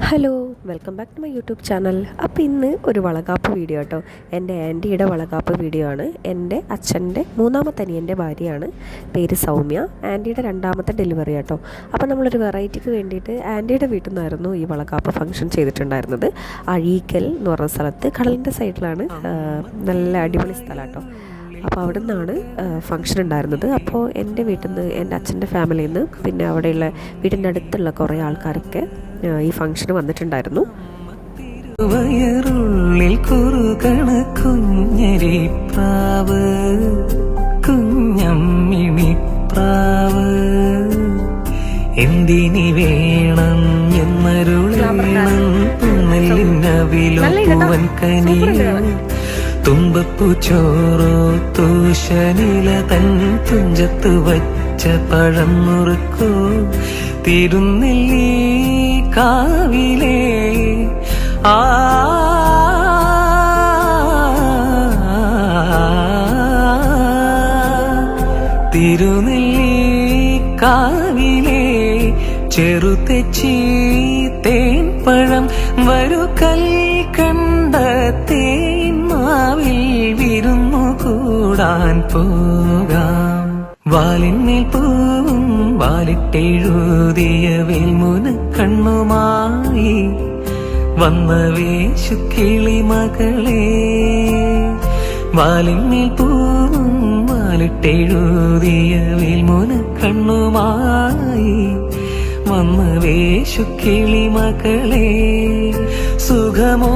Hello, welcome back to my YouTube channel. അപ്പോൾ ഇന്ന് ഒരു വളകാപ്പ് വീഡിയോ കേട്ടോ. എൻ്റെ ആൻറ്റിയുടെ വളകാപ്പ് വീഡിയോ ആണ്. എൻ്റെ അച്ഛൻ്റെ മൂന്നാമത്തെ അനിയൻ്റെ ഭാര്യയാണ്. പേര് സൗമ്യ. ആൻറ്റിയുടെ രണ്ടാമത്തെ ഡെലിവറി കേട്ടോ. അപ്പോൾ നമ്മളൊരു വെറൈറ്റിക്ക് വേണ്ടിയിട്ട് ആൻറ്റിയുടെ വീട്ടിൽ നിന്നായിരുന്നു ഈ വളകാപ്പ് ഫംഗ്ഷൻ ചെയ്തിട്ടുണ്ടായിരുന്നത്. അഴീക്കൽ എന്ന് പറഞ്ഞ സ്ഥലത്ത്, കടലിൻ്റെ സൈഡിലാണ്. നല്ല അടിപൊളി സ്ഥലം കേട്ടോ. അപ്പോൾ അവിടെ നിന്നാണ് ഫംഗ്ഷൻ ഉണ്ടായിരുന്നത്. അപ്പോൾ എൻ്റെ വീട്ടിൽ നിന്ന്, എൻ്റെ അച്ഛൻ്റെ ഫാമിലിയിൽ നിന്ന്, പിന്നെ അവിടെയുള്ള വീടിൻ്റെ അടുത്തുള്ള കുറേ ആൾക്കാരൊക്കെ ഈ ഫംഗ്ഷന് വന്നിട്ടുണ്ടായിരുന്നു. വയറുള്ളിൽ കുറുകണ കുഞ്ഞരിപ്രാവ്, കുഞ്ഞമ്മിണിപ്രാവ്, എന്തിനി വേണം എന്നരുളേണം നെല്ലിനവിലോവൻ കനിയോ, തുമ്പപ്പൂ ചോറോ തൂശനില തൻ തുഞ്ചത്ത് വച്ച പഴം മുറുക്കോ, തിരുനെല്ലി കാവിലേ ആ തിരുനെല്ലി കാവിലേ ചെറുതെച്ചി തേൻ പഴം വരു കൽക്കണ്ട തേൻ മാവിൽ വിരുന്നു കൂടാൻ പോകാം. വാലിന്മേൽ പൂവും വാലിട്ടെഴുതിയ വേൽമുന കണ്ണുമായി വന്ന വേശുക്കിളി മകളെ, വാലിന്മേൽ പൂവും വാലിട്ടെഴുതിയ വേൽമുന കണ്ണുമായി വന്ന വേശുക്കിളി മകളെ, സുഖമോ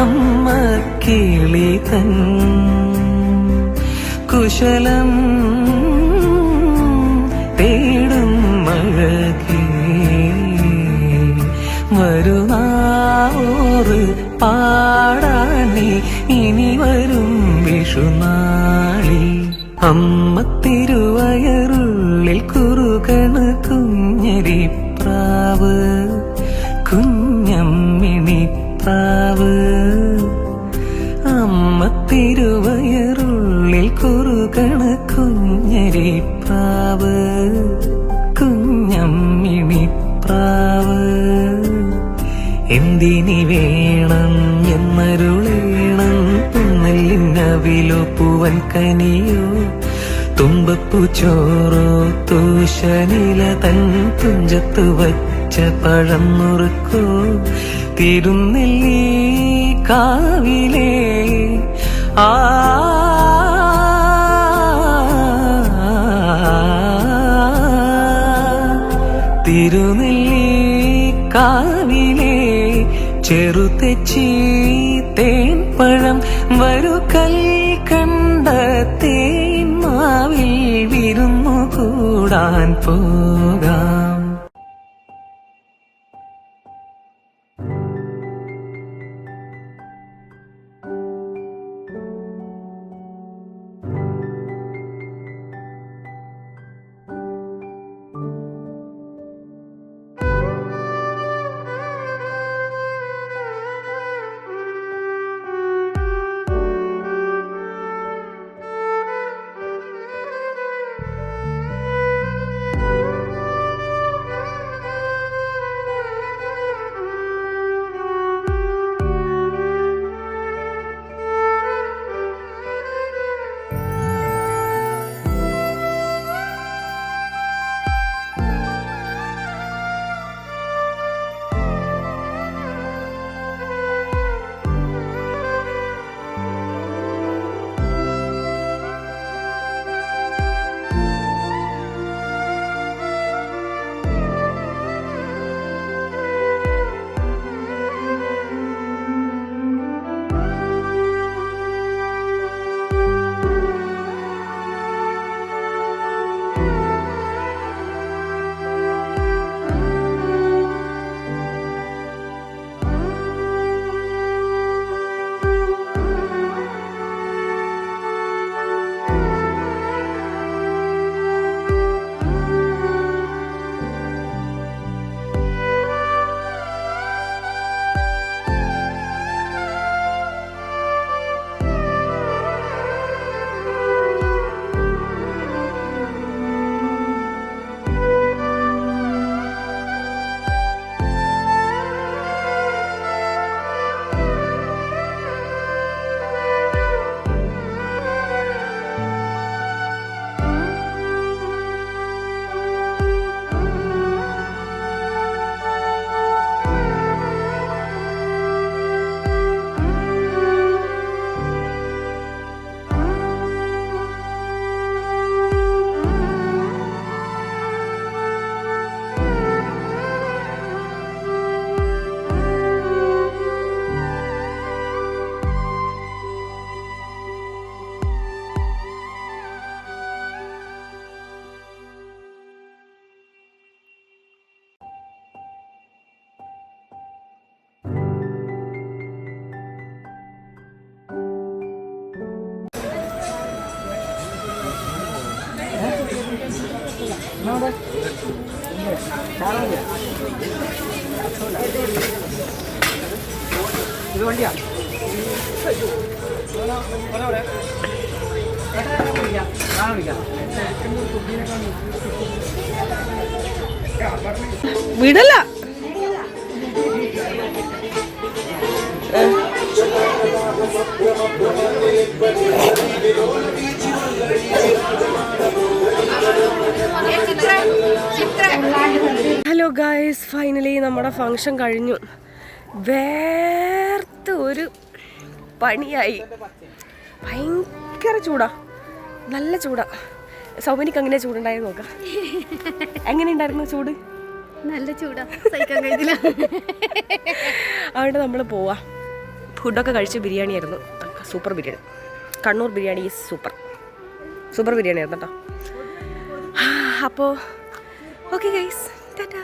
അമ്മ കിളി തൻ കുശലം തേടും മഴകേ, വരുന്നാവോറ് പാടാനേ ഇനി വരും വിഷുനാളി. അമ്മ തിരുവയറുള്ളിൽ കുറുകണ കുഞ്ഞരിപ്രാവ്, കുഞ്ഞമ്മിണിപ്രാവ്, അമ്മ തിരുവയറുള്ളിൽ കുറുകണ കുഞ്ഞരിപ്രാവ്, കുഞ്ഞമ്മിണിപ്രാവ്, എന്തിനി വേണം എന്നരുളേണം നെല്ലിനവിലോ പൂവൻ കനിയോ, തുമ്പപ്പൂ ചോറോ തൂശനില തൻ തുഞ്ചത്ത് വച്ച പഴം മുറുക്കോ, തിരുനെല്ലി കാവിലേ ആ തിരുനെല്ലി കാവിലേ ചെറുതെച്ചി തേൻ പഴം വരു കൽക്കണ്ട തേൻ മാവിൽ വിരുന്നു കൂടാൻ പോകാം. വിടല്ല. ഹലോ ഗായ്സ്, ഫൈനലി നമ്മുടെ ഫങ്ഷൻ കഴിഞ്ഞു. വേർത്ത് ഒരു പണിയായി. ഭയങ്കര ചൂടാ, നല്ല ചൂടാ. സൗമനിക്ക് അങ്ങനെ ചൂടുണ്ടായത് നോക്കാം. എങ്ങനെയുണ്ടായിരുന്നു ചൂട്? നല്ല ചൂടാ, സഹിക്കാൻ കഴിയില്ല. അതുകൊണ്ട് നമ്മൾ പോവാ. ഫുഡൊക്കെ കഴിച്ച് ബിരിയാണി ആയിരുന്നു, super biryani. Kannur biryani is super biryani ആയിരുന്നു കേട്ടോ. അപ്പോൾ ഓക്കെ ഗൈസ്, ടാറ്റാ.